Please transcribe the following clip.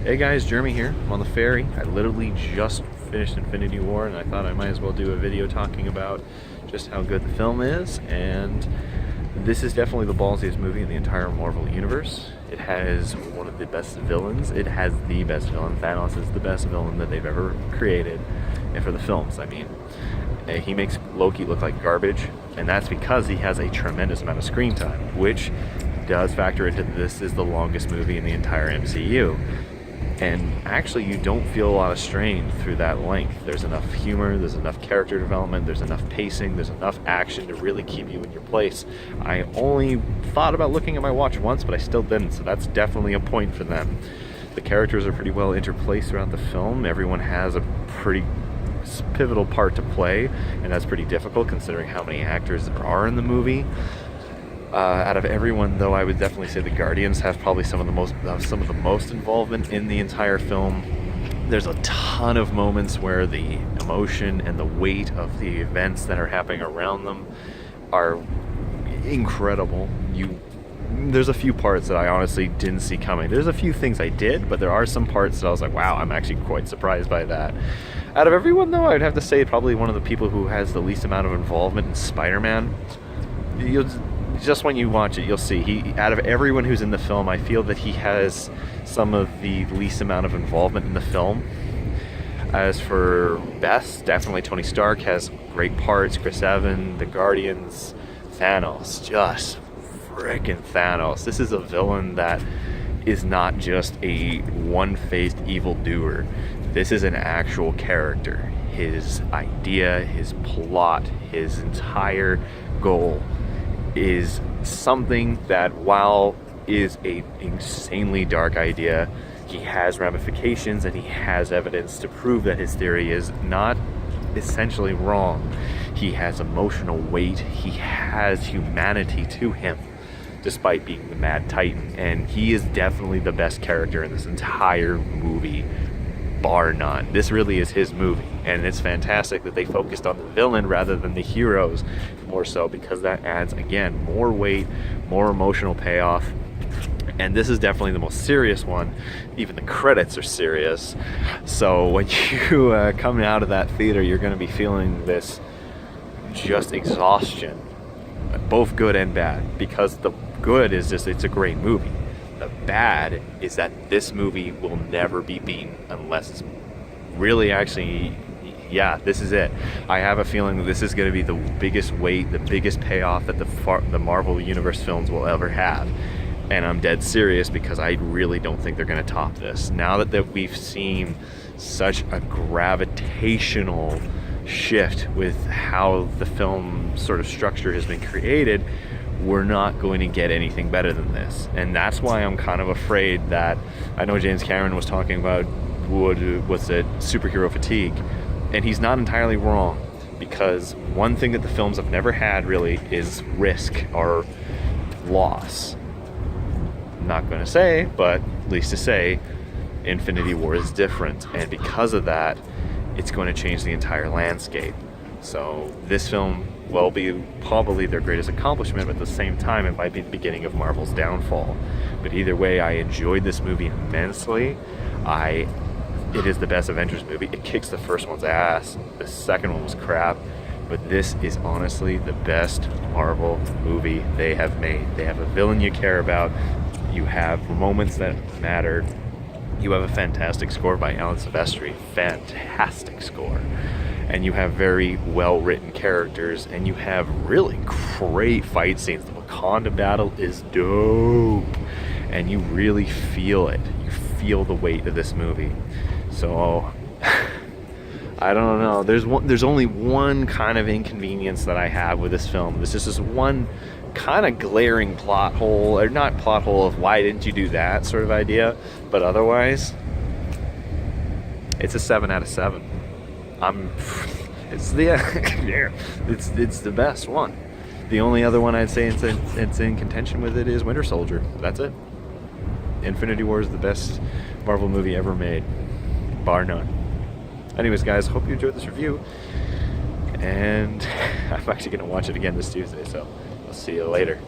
Hey guys, Jeremy here. I'm on the ferry. I literally just finished Infinity War and I thought I might as well do a video talking about just how good the film is. And this is definitely the ballsiest movie in the entire Marvel universe. It has one of the best villains. It has the best villain. Thanos is the best villain that they've ever created. And for the films, I mean. He makes Loki look like garbage, and that's because he has a tremendous amount of screen time, which does factor into this is the longest movie in the entire MCU. And actually, you don't feel a lot of strain through that length. There's enough humor, there's enough character development, there's enough pacing, there's enough action to really keep you in your place. I only thought about looking at my watch once, but I still didn't, so that's definitely a point for them. The characters are pretty well interplaced throughout the film. Everyone has a pretty pivotal part to play, and that's pretty difficult considering how many actors there are in the movie. Out of everyone, though, I would definitely say the Guardians have probably some of the most involvement in the entire film. There's a ton of moments where the emotion and the weight of the events that are happening around them are incredible. There's a few parts that I honestly didn't see coming. There's a few things I did, but there are some parts that I was like, wow, I'm actually quite surprised by that. Out of everyone, though, I'd have to say probably one of the people who has the least amount of involvement in Spider-Man. Just when you watch it, you'll see, out of everyone who's in the film, I feel that he has some of the least amount of involvement in the film. As for best, definitely Tony Stark has great parts, Chris Evans, the Guardians, Thanos, just frickin' Thanos. This is a villain that is not just a one-faced evildoer. This is an actual character. His idea, his plot, his entire goal is something that, while is a insanely dark idea, he has ramifications and he has evidence to prove that his theory is not essentially wrong. He has emotional weight, he has humanity to him, despite being the Mad Titan, and he is definitely the best character in this entire movie, bar none. This really is his movie, and it's fantastic that they focused on the villain rather than the heroes, more so because that adds, again, more weight, more emotional payoff. And this is definitely the most serious one. Even the credits are serious. So when you come out of that theater, you're going to be feeling this just exhaustion, both good and bad, because the good is just, it's a great movie. The bad is that this movie will never be beaten unless it's really actually, yeah, this is it. I have a feeling that this is going to be the biggest weight, the biggest payoff that the Marvel Universe films will ever have. And I'm dead serious because I really don't think they're going to top this. Now that we've seen such a gravitational shift with how the film sort of structure has been created, we're not going to get anything better than this. And that's why I'm kind of afraid that, I know James Cameron was talking about what's it, superhero fatigue, and he's not entirely wrong, because one thing that the films have never had really is risk or loss. I'm not going to say, but at least to say Infinity War is different, and because of that, it's going to change the entire landscape. So this film will be probably their greatest accomplishment, but at the same time it might be the beginning of Marvel's downfall. But either way, I enjoyed this movie immensely. It is the best Avengers movie. It kicks the first one's ass. The second one was crap. But this is honestly the best Marvel movie they have made. They have a villain you care about. You have moments that matter. You have a fantastic score by Alan Silvestri. Fantastic score. And you have very well-written characters, and you have really great fight scenes. The Wakanda battle is dope, and you really feel it. You feel the weight of this movie. So, I don't know. There's only one kind of inconvenience that I have with this film. This is just one kind of glaring plot hole, or not plot hole of why didn't you do that sort of idea, but otherwise, it's a 7 out of 7. It's the best one. The only other one I'd say it's in contention with it is Winter Soldier. That's it. Infinity War is the best Marvel movie ever made, bar none. Anyways, guys, hope you enjoyed this review, and I'm actually going to watch it again this Tuesday, so I'll see you later.